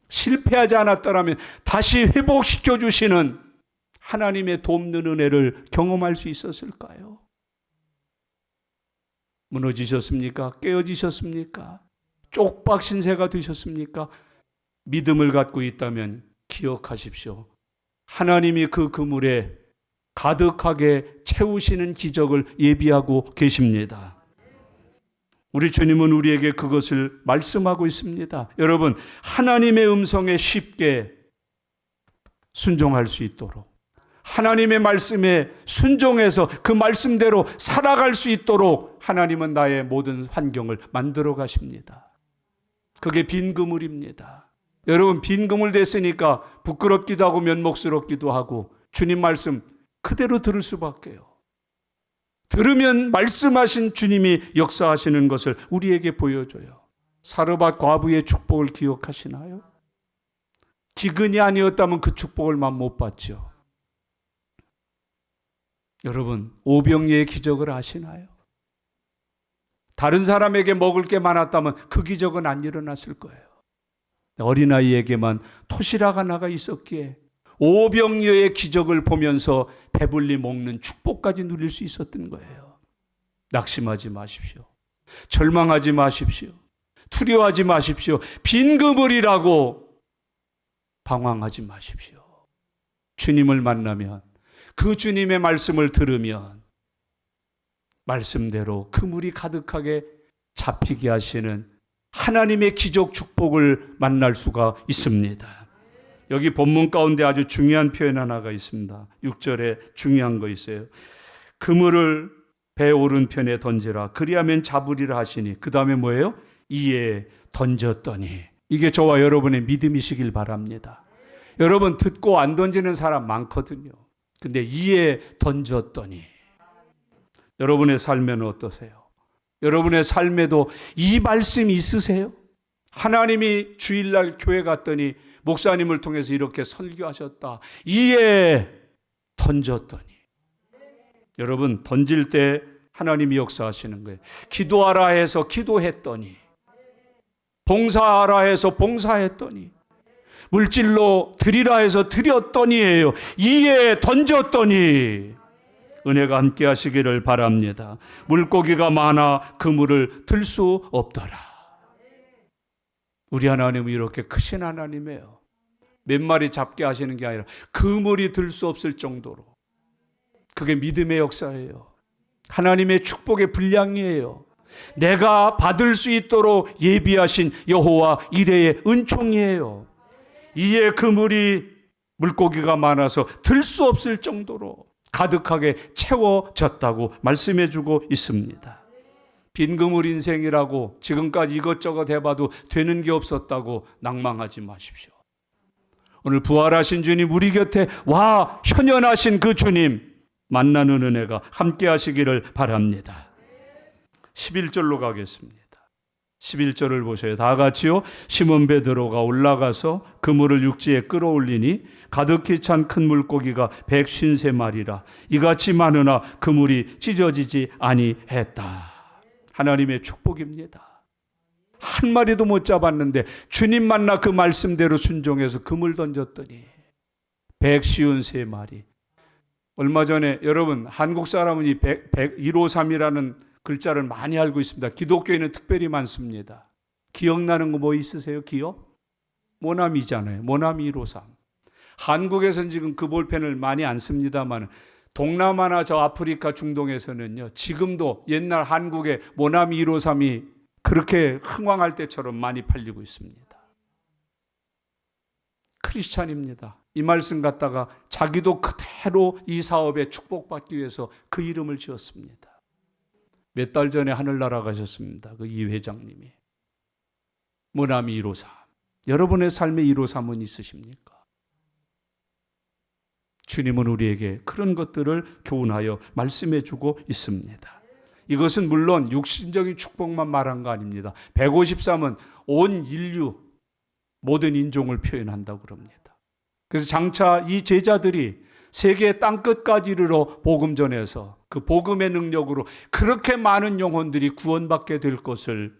실패하지 않았더라면 다시 회복시켜주시는 하나님의 돕는 은혜를 경험할 수 있었을까요? 무너지셨습니까? 깨어지셨습니까? 쪽박 신세가 되셨습니까? 믿음을 갖고 있다면 기억하십시오. 하나님이 그 그물에 가득하게 채우시는 기적을 예비하고 계십니다. 우리 주님은 우리에게 그것을 말씀하고 있습니다. 여러분, 하나님의 음성에 쉽게 순종할 수 있도록, 하나님의 말씀에 순종해서 그 말씀대로 살아갈 수 있도록 하나님은 나의 모든 환경을 만들어 가십니다. 그게 빈 그물입니다. 여러분, 빈 그물 됐으니까 부끄럽기도 하고 면목스럽기도 하고 주님 말씀 그대로 들을 수밖에요. 들으면 말씀하신 주님이 역사하시는 것을 우리에게 보여줘요. 사르밧 과부의 축복을 기억하시나요? 기근이 아니었다면 그 축복을 못 받죠. 여러분, 오병이의 기적을 아시나요? 다른 사람에게 먹을 게 많았다면 그 기적은 안 일어났을 거예요. 어린아이에게만 토시락 하나가 있었기에 오병이어의 기적을 보면서 배불리 먹는 축복까지 누릴 수 있었던 거예요. 낙심하지 마십시오. 절망하지 마십시오. 두려워하지 마십시오. 빈 그물이라고 방황하지 마십시오. 주님을 만나면, 그 주님의 말씀을 들으면 말씀대로 그물이 가득하게 잡히게 하시는 하나님의 기적 축복을 만날 수가 있습니다. 여기 본문 가운데 아주 중요한 표현 하나가 있습니다. 6절에 중요한 거 있어요. 그물을 배 오른편에 던지라 그리하면 잡으리라 하시니, 그 다음에 뭐예요? 이에 던졌더니. 이게 저와 여러분의 믿음이시길 바랍니다. 여러분, 듣고 안 던지는 사람 많거든요. 근데 이에 던졌더니. 여러분의 삶에는 어떠세요? 여러분의 삶에도 이 말씀이 있으세요? 하나님이 주일날 교회 갔더니 목사님을 통해서 이렇게 설교하셨다. 이에 던졌더니. 여러분, 던질 때 하나님이 역사하시는 거예요. 기도하라 해서 기도했더니, 봉사하라 해서 봉사했더니, 물질로 드리라 해서 드렸더니예요. 이에 던졌더니. 은혜가 함께 하시기를 바랍니다. 물고기가 많아 그물을 들 수 없더라. 우리 하나님은 이렇게 크신 하나님이에요. 몇 마리 잡게 하시는 게 아니라 그물이 들 수 없을 정도로. 그게 믿음의 역사예요. 하나님의 축복의 분량이에요. 내가 받을 수 있도록 예비하신 여호와 이레의 은총이에요. 이에 그물이 물고기가 많아서 들 수 없을 정도로 가득하게 채워졌다고 말씀해 주고 있습니다. 빈 그물 인생이라고 지금까지 이것저것 해봐도 되는 게 없었다고 낭망하지 마십시오. 오늘 부활하신 주님 우리 곁에 와 현현하신 그 주님 만나는 은혜가 함께 하시기를 바랍니다. 11절로 가겠습니다. 11절을 보세요. 다 같이요. 시몬 베드로가 올라가서 그물을 육지에 끌어올리니 가득히 찬 큰 물고기가 153마리라. 이같이 많으나 그물이 찢어지지 아니했다. 하나님의 축복입니다. 한 마리도 못 잡았는데 주님 만나 그 말씀대로 순종해서 그물 던졌더니 153마리. 얼마 전에 여러분, 한국 사람은 이 153이라는 글자를 많이 알고 있습니다. 기독교에는 특별히 많습니다. 기억나는 거 뭐 있으세요? 기억? 모나미잖아요. 모나미 153. 한국에서는 지금 그 볼펜을 많이 안 씁니다만 동남아나 저 아프리카 중동에서는요, 지금도 옛날 한국의 모나미 153이 그렇게 흥왕할 때처럼 많이 팔리고 있습니다. 크리스찬입니다. 이 말씀 갖다가 자기도 그대로 이 사업에 축복받기 위해서 그 이름을 지었습니다. 몇 달 전에 하늘 날아가셨습니다. 그 이 회장님이. 모나미 153. 여러분의 삶에 153은 있으십니까? 주님은 우리에게 그런 것들을 교훈하여 말씀해 주고 있습니다. 이것은 물론 육신적인 축복만 말한 거 아닙니다. 153은 온 인류, 모든 인종을 표현한다고 그럽니다. 그래서 장차 이 제자들이 세계 땅끝까지 이르러 복음 전해서 그 복음의 능력으로 그렇게 많은 영혼들이 구원받게 될 것을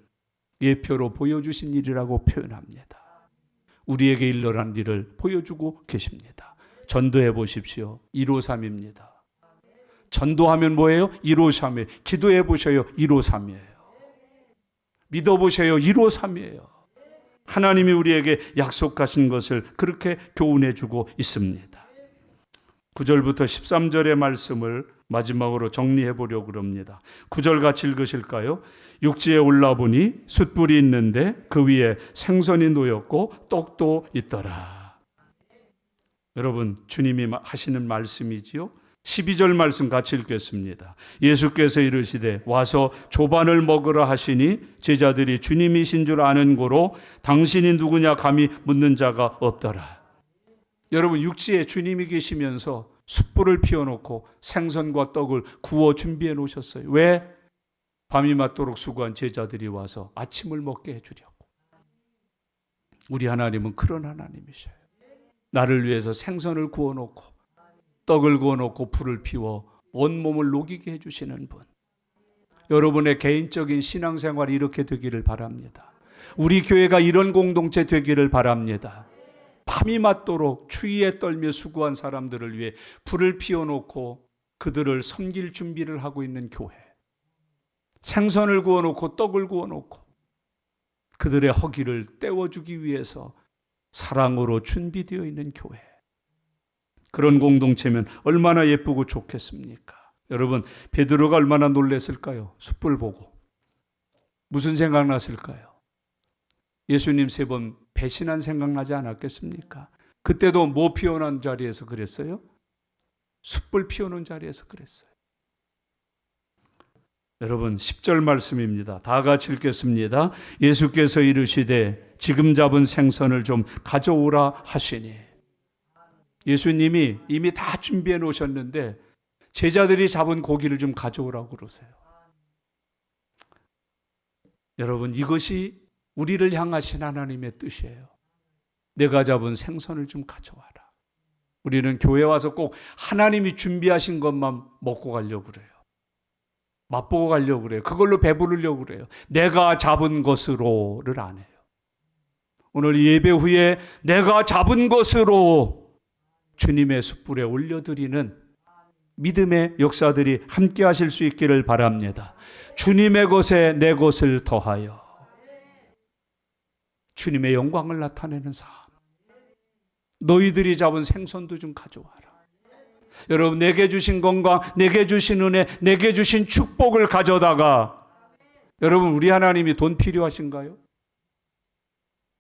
예표로 보여주신 일이라고 표현합니다. 우리에게 일어난 일을 보여주고 계십니다. 전도해 보십시오. 153입니다. 전도하면 뭐예요? 153이에요. 기도해 보셔요. 153이에요. 믿어보셔요. 153이에요. 하나님이 우리에게 약속하신 것을 그렇게 교훈해 주고 있습니다. 9절부터 13절의 말씀을 마지막으로 정리해 보려고 합니다. 9절 같이 읽으실까요? 육지에 올라보니 숯불이 있는데 그 위에 생선이 놓였고 떡도 있더라. 여러분, 주님이 하시는 말씀이지요. 12절 말씀 같이 읽겠습니다. 예수께서 이르시되 와서 조반을 먹으라 하시니 제자들이 주님이신 줄 아는 고로 당신이 누구냐 감히 묻는 자가 없더라. 여러분, 육지에 주님이 계시면서 숯불을 피워놓고 생선과 떡을 구워 준비해 놓으셨어요. 왜? 밤이 맞도록 수고한 제자들이 와서 아침을 먹게 해주려고. 우리 하나님은 그런 하나님이셔요. 나를 위해서 생선을 구워놓고 떡을 구워놓고 불을 피워 온몸을 녹이게 해주시는 분. 여러분의 개인적인 신앙생활이 이렇게 되기를 바랍니다. 우리 교회가 이런 공동체 되기를 바랍니다. 밤이 맞도록 추위에 떨며 수고한 사람들을 위해 불을 피워놓고 그들을 섬길 준비를 하고 있는 교회. 생선을 구워놓고 떡을 구워놓고 그들의 허기를 때워주기 위해서 사랑으로 준비되어 있는 교회. 그런 공동체면 얼마나 예쁘고 좋겠습니까? 여러분, 베드로가 얼마나 놀랐을까요? 숯불 보고. 무슨 생각 났을까요? 예수님 3번 배신한 생각 나지 않았겠습니까? 그때도 뭐 피워놓은 자리에서 그랬어요? 숯불 피워놓은 자리에서 그랬어요. 여러분, 10절 말씀입니다. 다 같이 읽겠습니다. 예수께서 이르시되 지금 잡은 생선을 좀 가져오라 하시니. 예수님이 이미 다 준비해 놓으셨는데 제자들이 잡은 고기를 좀 가져오라고 그러세요. 여러분, 이것이 우리를 향하신 하나님의 뜻이에요. 내가 잡은 생선을 좀 가져와라. 우리는 교회 와서 꼭 하나님이 준비하신 것만 먹고 가려고 그래요. 맛보고 가려고 그래요. 그걸로 배부르려고 그래요. 내가 잡은 것으로를 안 해요. 오늘 예배 후에 내가 잡은 것으로 주님의 숯불에 올려드리는 믿음의 역사들이 함께 하실 수 있기를 바랍니다. 주님의 것에 내 것을 더하여 주님의 영광을 나타내는 삶. 너희들이 잡은 생선도 좀 가져와라. 여러분, 내게 주신 건강, 내게 주신 은혜, 내게 주신 축복을 가져다가, 여러분, 우리 하나님이 돈 필요하신가요?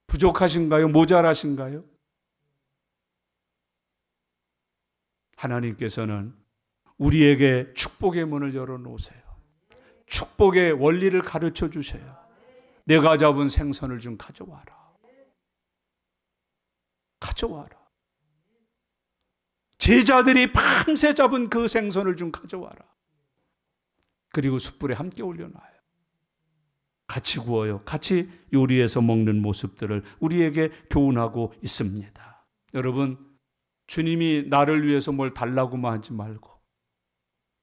부족하신가요? 모자라신가요? 하나님께서는 우리에게 축복의 문을 열어놓으세요. 축복의 원리를 가르쳐 주세요. 내가 잡은 생선을 좀 가져와라. 가져와라. 제자들이 밤새 잡은 그 생선을 좀 가져와라. 그리고 숯불에 함께 올려놔요. 같이 구워요. 같이 요리해서 먹는 모습들을 우리에게 교훈하고 있습니다. 여러분, 주님이 나를 위해서 뭘 달라고만 하지 말고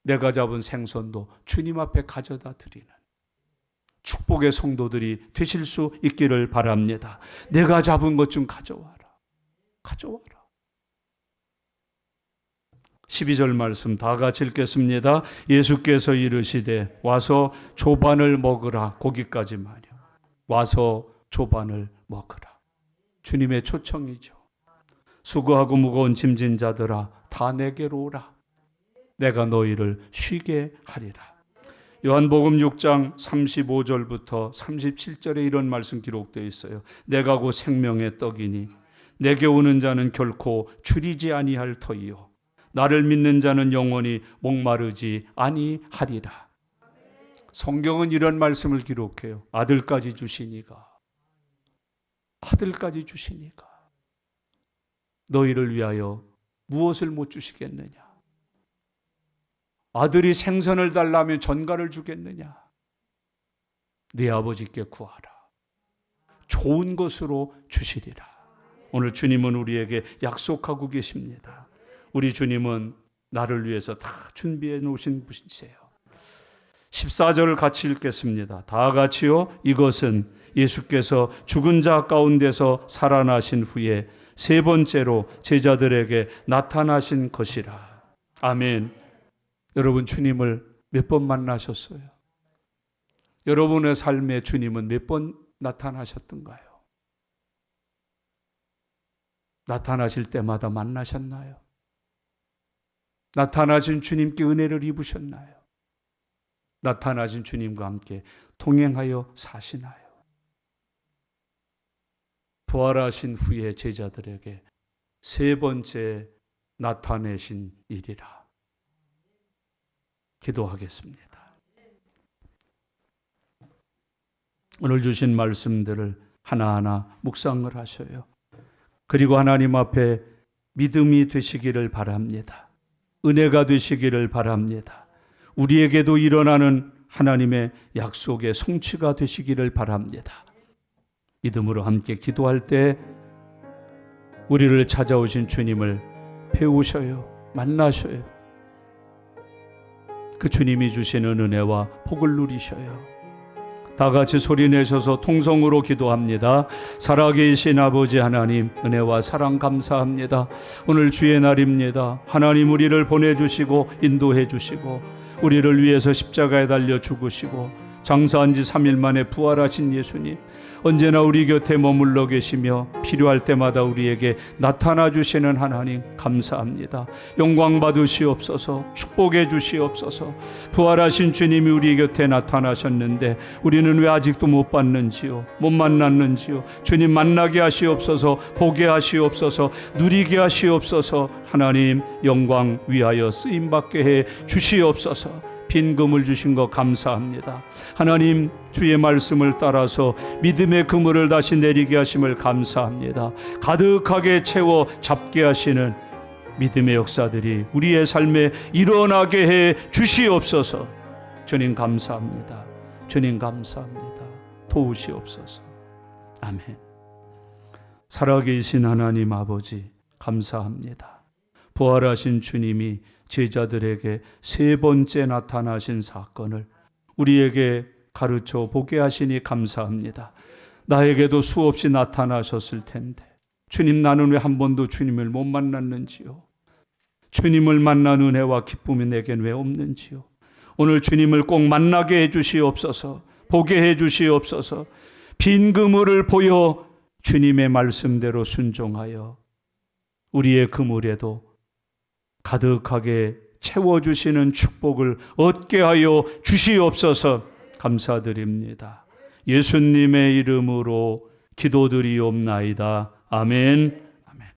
내가 잡은 생선도 주님 앞에 가져다 드리는 축복의 성도들이 되실 수 있기를 바랍니다. 내가 잡은 것 좀 가져와라. 가져와라. 12절 말씀 다 같이 읽겠습니다. 예수께서 이르시되 와서 조반을 먹으라. 고기까지만요. 와서 조반을 먹으라. 주님의 초청이죠. 수고하고 무거운 짐진 자들아 다 내게로 오라. 내가 너희를 쉬게 하리라. 요한복음 6장 35절부터 37절에 이런 말씀 기록되어 있어요. 내가 곧 생명의 떡이니 내게 오는 자는 결코 줄이지 아니할 터이요 나를 믿는 자는 영원히 목마르지 아니하리라. 성경은 이런 말씀을 기록해요. 아들까지 주시니가. 아들까지 주시니가. 너희를 위하여 무엇을 못 주시겠느냐? 아들이 생선을 달라면 전가를 주겠느냐? 네 아버지께 구하라. 좋은 것으로 주시리라. 오늘 주님은 우리에게 약속하고 계십니다. 우리 주님은 나를 위해서 다 준비해 놓으신 분이세요. 14절을 같이 읽겠습니다. 다 같이요. 이것은 예수께서 죽은 자 가운데서 살아나신 후에 3번째로 제자들에게 나타나신 것이라. 아멘. 여러분, 주님을 몇 번 만나셨어요? 여러분의 삶에 주님은 몇 번 나타나셨던가요? 나타나실 때마다 만나셨나요? 나타나신 주님께 은혜를 입으셨나요? 나타나신 주님과 함께 동행하여 사시나요? 부활하신 후에 제자들에게 3번째 나타내신 일이라. 기도하겠습니다. 오늘 주신 말씀들을 하나하나 묵상을 하셔요. 그리고 하나님 앞에 믿음이 되시기를 바랍니다. 은혜가 되시기를 바랍니다. 우리에게도 일어나는 하나님의 약속의 성취가 되시기를 바랍니다. 믿음으로 함께 기도할 때 우리를 찾아오신 주님을 배우셔요. 만나셔요. 그 주님이 주시는 은혜와 복을 누리셔요. 다 같이 소리내셔서 통성으로 기도합니다. 살아계신 아버지 하나님, 은혜와 사랑 감사합니다. 오늘 주의 날입니다. 하나님 우리를 보내주시고 인도해 주시고 우리를 위해서 십자가에 달려 죽으시고 장사한 지 3일 만에 부활하신 예수님, 언제나 우리 곁에 머물러 계시며 필요할 때마다 우리에게 나타나 주시는 하나님 감사합니다. 영광 받으시옵소서. 축복해 주시옵소서. 부활하신 주님이 우리 곁에 나타나셨는데 우리는 왜 아직도 못 봤는지요? 못 만났는지요? 주님 만나게 하시옵소서. 보게 하시옵소서. 누리게 하시옵소서. 하나님 영광 위하여 쓰임받게 해 주시옵소서. 빈 금을 주신 것 감사합니다. 하나님 주의 말씀을 따라서 믿음의 그물을 다시 내리게 하심을 감사합니다. 가득하게 채워 잡게 하시는 믿음의 역사들이 우리의 삶에 일어나게 해 주시옵소서. 주님 감사합니다. 주님 감사합니다. 도우시옵소서. 아멘. 살아계신 하나님 아버지 감사합니다. 부활하신 주님이 제자들에게 3번째 나타나신 사건을 우리에게 가르쳐 보게 하시니 감사합니다. 나에게도 수없이 나타나셨을 텐데 주님, 나는 왜 한 번도 주님을 못 만났는지요? 주님을 만난 은혜와 기쁨이 내겐 왜 없는지요? 오늘 주님을 꼭 만나게 해주시옵소서. 보게 해주시옵소서. 빈 그물을 보여 주님의 말씀대로 순종하여 우리의 그물에도 가득하게 채워주시는 축복을 얻게 하여 주시옵소서. 감사드립니다. 예수님의 이름으로 기도드리옵나이다. 아멘.